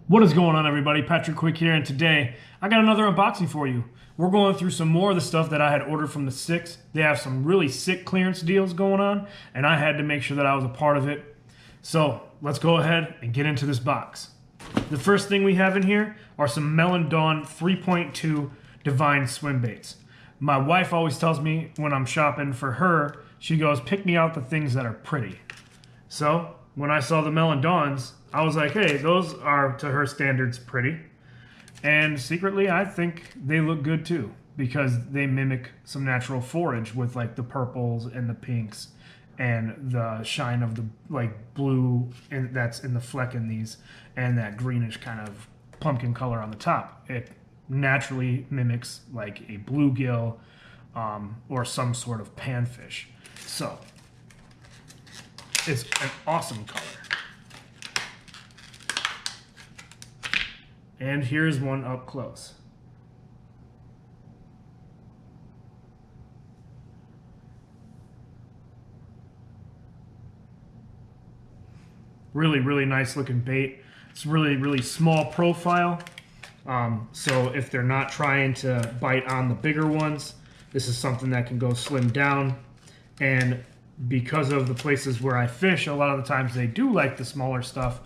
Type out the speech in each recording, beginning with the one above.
What is going on, everybody? Patrick Quick here, and today I got another unboxing for you. We're going through some more of the stuff that I had ordered from the Six. They have some really sick clearance deals going on, and I had to make sure that I was a part of it. So let's go ahead and get into this box. The first thing we have in here are some Melon 3.2 Divine swim baits. My wife always tells me when I'm shopping for her, she goes, pick me out the things that are pretty. So when I saw the Melon Dawns, I was like, hey, those are, to her standards, pretty. And secretly, I think they look good too, because they mimic some natural forage with like the purples and the pinks and the shine of the like blue that's in the fleck in these, and that greenish kind of pumpkin color on the top. It naturally mimics like a bluegill or some sort of panfish. So it's an awesome color. And here's one up close. Really, really nice looking bait. It's really, really small profile. So if they're not trying to bite on the bigger ones, this is something that can go slim down. And because of the places where I fish, a lot of the times they do like the smaller stuff.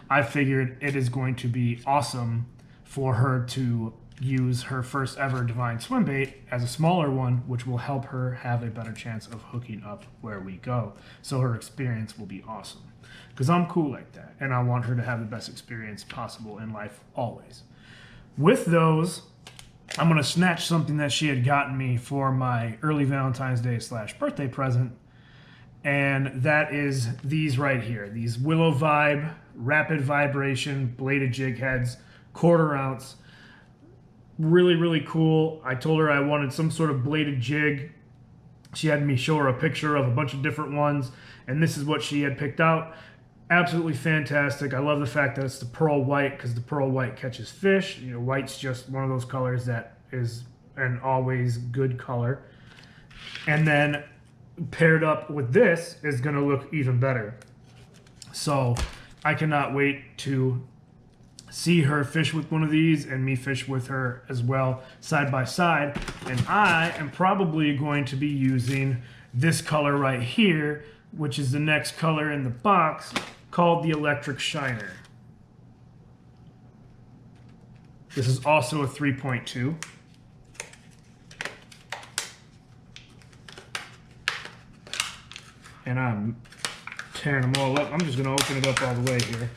I figured it is going to be awesome for her to use her first ever Divine swim bait as a smaller one, which will help her have a better chance of hooking up where we go. So her experience will be awesome. Because I'm cool like that, and I want her to have the best experience possible in life always. With those, I'm going to snatch something that she had gotten me for my early Valentine's Day / birthday present. And that is these right here. These Willow Vibe, rapid vibration, bladed jig heads, 1/4 ounce. Really, really cool. I told her I wanted some sort of bladed jig. She had me show her a picture of a bunch of different ones, and this is what she had picked out. Absolutely fantastic. I love the fact that it's the pearl white, because the pearl white catches fish. You know, white's just one of those colors that is an always good color. And then paired up with this is going to look even better. So I cannot wait to see her fish with one of these and me fish with her as well, side by side. And I am probably going to be using this color right here, which is the next color in the box, called the Electric Shiner. This is also a 3.2. And I'm tearing them all up. I'm just going to open it up all the way here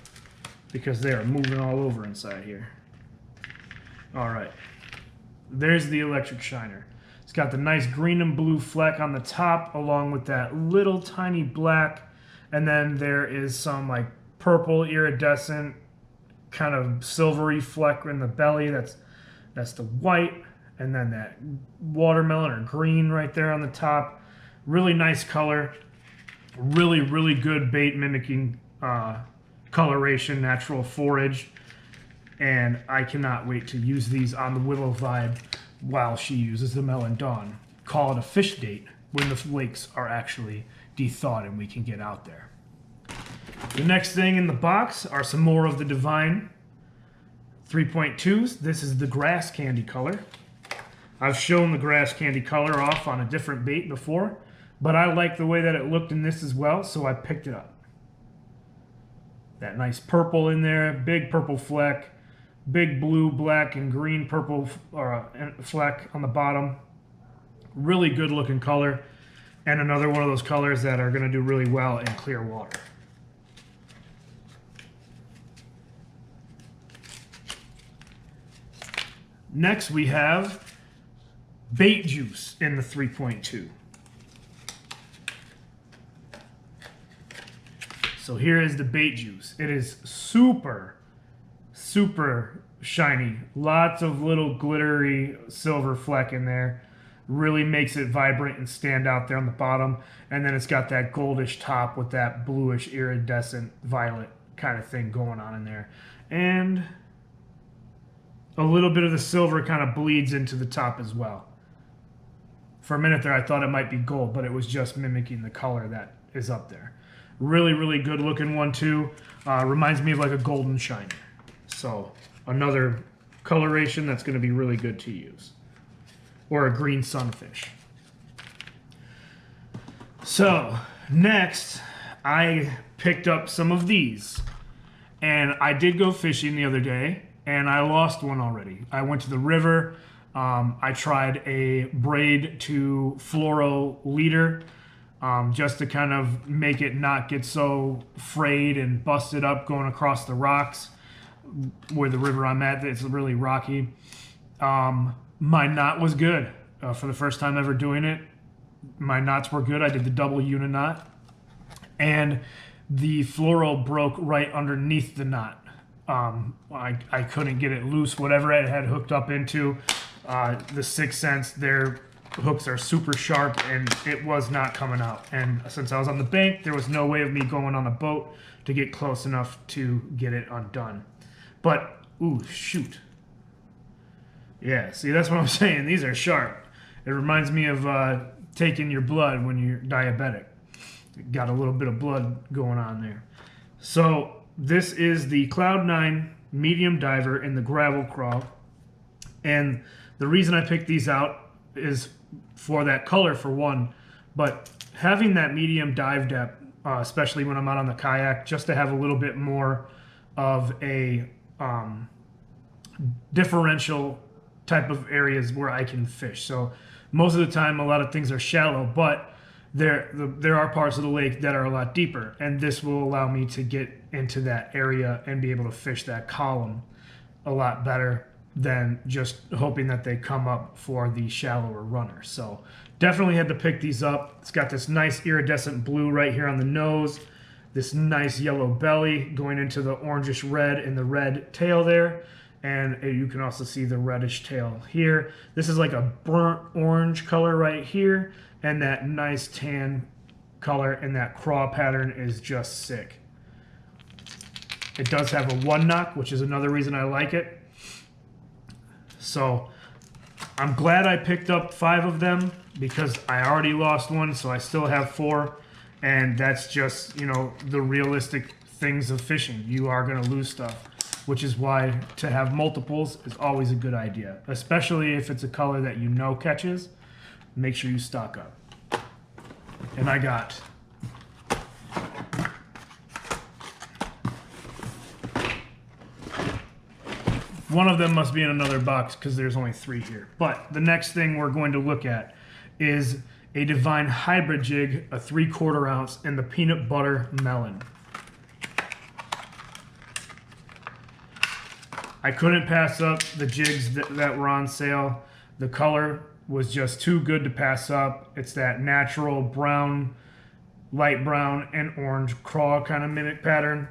because they are moving all over inside here. All right. There's the Electric Shiner. It's got the nice green and blue fleck on the top along with that little tiny black. And then there is some like purple iridescent kind of silvery fleck in the belly. That's the white. And then that watermelon or green right there on the top. Really nice color. Really, really good bait mimicking coloration, natural forage. And I cannot wait to use these on the Willow Vibe while she uses the Melon Dawn. Call it a fish date when the lakes are actually de-thawed and we can get out there. The next thing in the box are some more of the Divine 3.2s. This is the grass candy color. I've shown the grass candy color off on a different bait before, but I like the way that it looked in this as well, so I picked it up. That nice purple in there, big purple fleck, big blue, black, and green purple fleck on the bottom. Really good looking color, and another one of those colors that are going to do really well in clear water. Next we have bait juice in the 3.2. So here is the bait juice. It is super, super shiny. Lots of little glittery silver fleck in there. Really makes it vibrant and stand out there on the bottom. And then it's got that goldish top with that bluish iridescent violet kind of thing going on in there. And a little bit of the silver kind of bleeds into the top as well. For a minute there I thought it might be gold, but it was just mimicking the color that is up there. Really, really good looking one too. Reminds me of like a golden shiner. So another coloration that's going to be really good to use. Or a green sunfish. So next, I picked up some of these. And I did go fishing the other day, and I lost one already. I went to the river. I tried a braid to fluoro leader just to kind of make it not get so frayed and busted up going across the rocks where the river I'm at. It's really rocky. My knot was good for the first time ever doing it. My knots were good. I did the double uni knot, and the fluoro broke right underneath the knot. I couldn't get it loose. Whatever it had hooked up into, the 6 Sense, their hooks are super sharp, and it was not coming out. And since I was on the bank, there was no way of me going on a boat to get close enough to get it undone. But, ooh, shoot. Yeah, see, that's what I'm saying. These are sharp. It reminds me of taking your blood when you're diabetic. Got a little bit of blood going on there. So this is the Cloud9 medium diver in the gravel crawl. And the reason I picked these out is for that color for one, but having that medium dive depth, especially when I'm out on the kayak, just to have a little bit more of a differential type of areas where I can fish. So most of the time, a lot of things are shallow, but there are parts of the lake that are a lot deeper, and this will allow me to get into that area and be able to fish that column a lot better than just hoping that they come up for the shallower runner. So definitely had to pick these up. It's got this nice iridescent blue right here on the nose, this nice yellow belly going into the orangish red in the red tail there. And you can also see the reddish tail here. This is like a burnt orange color right here, and that nice tan color, and that craw pattern is just sick. It does have a one knock, which is another reason I like it. So I'm glad I picked up 5 of them because I already lost one, so I still have 4. And that's just, you know, the realistic things of fishing. You are going to lose stuff, which is why to have multiples is always a good idea, especially if it's a color that you know catches. Make sure you stock up. And I got one of them must be in another box because there's only 3 here. But the next thing we're going to look at is a Divine Hybrid Jig, a 3/4 ounce, and the peanut butter melon. I couldn't pass up the jigs that were on sale. The color was just too good to pass up. It's that natural brown, light brown, and orange craw kind of mimic pattern.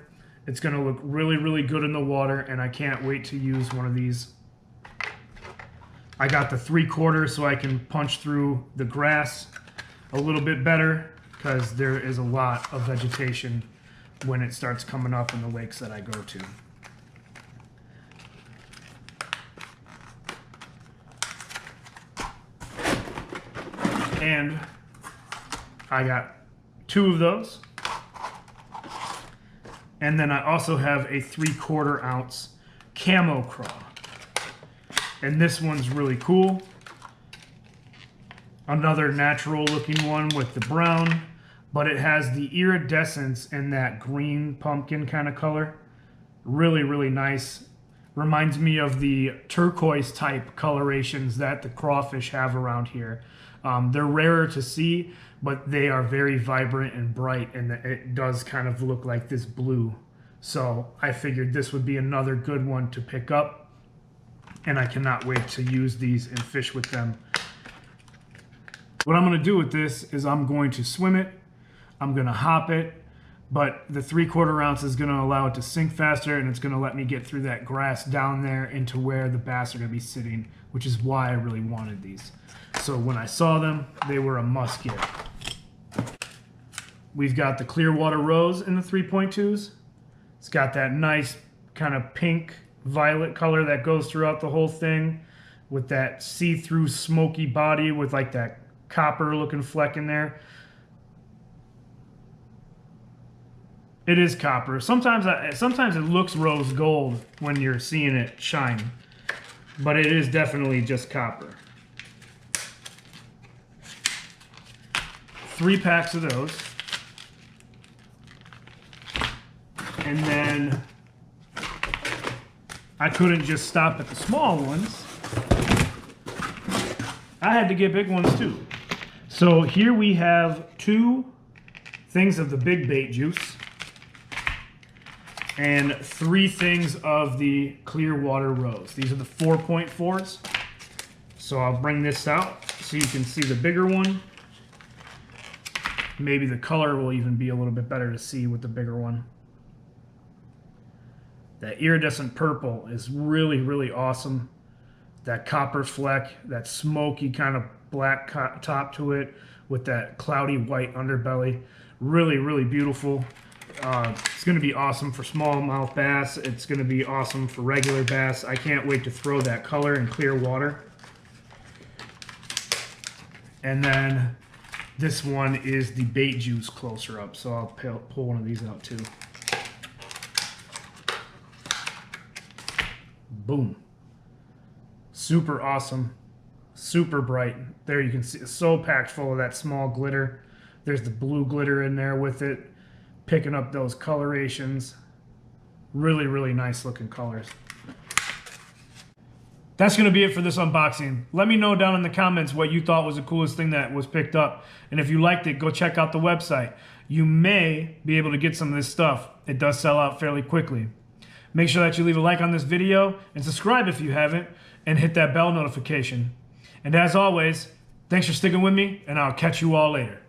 It's going to look really, really good in the water, and I can't wait to use one of these. I got the 3/4 so I can punch through the grass a little bit better because there is a lot of vegetation when it starts coming up in the lakes that I go to. And I got 2 of those. And then I also have a 3/4 ounce camo craw. And this one's really cool. Another natural looking one with the brown, but it has the iridescence in that green pumpkin kind of color. Really, really nice. Reminds me of the turquoise type colorations that the crawfish have around here. They're rarer to see, but they are very vibrant and bright, and it does kind of look like this blue. So I figured this would be another good one to pick up, and I cannot wait to use these and fish with them. What I'm going to do with this is I'm going to swim it, I'm going to hop it, but the 3/4 ounce is going to allow it to sink faster, and it's going to let me get through that grass down there into where the bass are going to be sitting, which is why I really wanted these. So when I saw them, they were a must get. We've got the Clearwater Rose in the 3.2s. It's got that nice kind of pink violet color that goes throughout the whole thing with that see-through smoky body with like that copper looking fleck in there. It is copper. Sometimes it looks rose gold when you're seeing it shine, but it is definitely just copper. 3 packs of those. And then I couldn't just stop at the small ones. I had to get big ones too. So here we have 2 things of the big bait juice and 3 things of the Clearwater Rose. These are the 4.4s. So I'll bring this out so you can see the bigger one. Maybe the color will even be a little bit better to see with the bigger one. That iridescent purple is really, really awesome. That copper fleck, that smoky kind of black top to it with that cloudy white underbelly. Really, really beautiful. It's going to be awesome for smallmouth bass. It's going to be awesome for regular bass. I can't wait to throw that color in clear water. And then this one is the bait juice closer up. So I'll pull one of these out too. Boom. Super awesome. Super bright. There you can see it's so packed full of that small glitter. There's the blue glitter in there with it. Picking up those colorations. Really, really nice looking colors. That's going to be it for this unboxing. Let me know down in the comments what you thought was the coolest thing that was picked up. And if you liked it, go check out the website. You may be able to get some of this stuff. It does sell out fairly quickly. Make sure that you leave a like on this video and subscribe if you haven't, and hit that bell notification. And as always, thanks for sticking with me, and I'll catch you all later.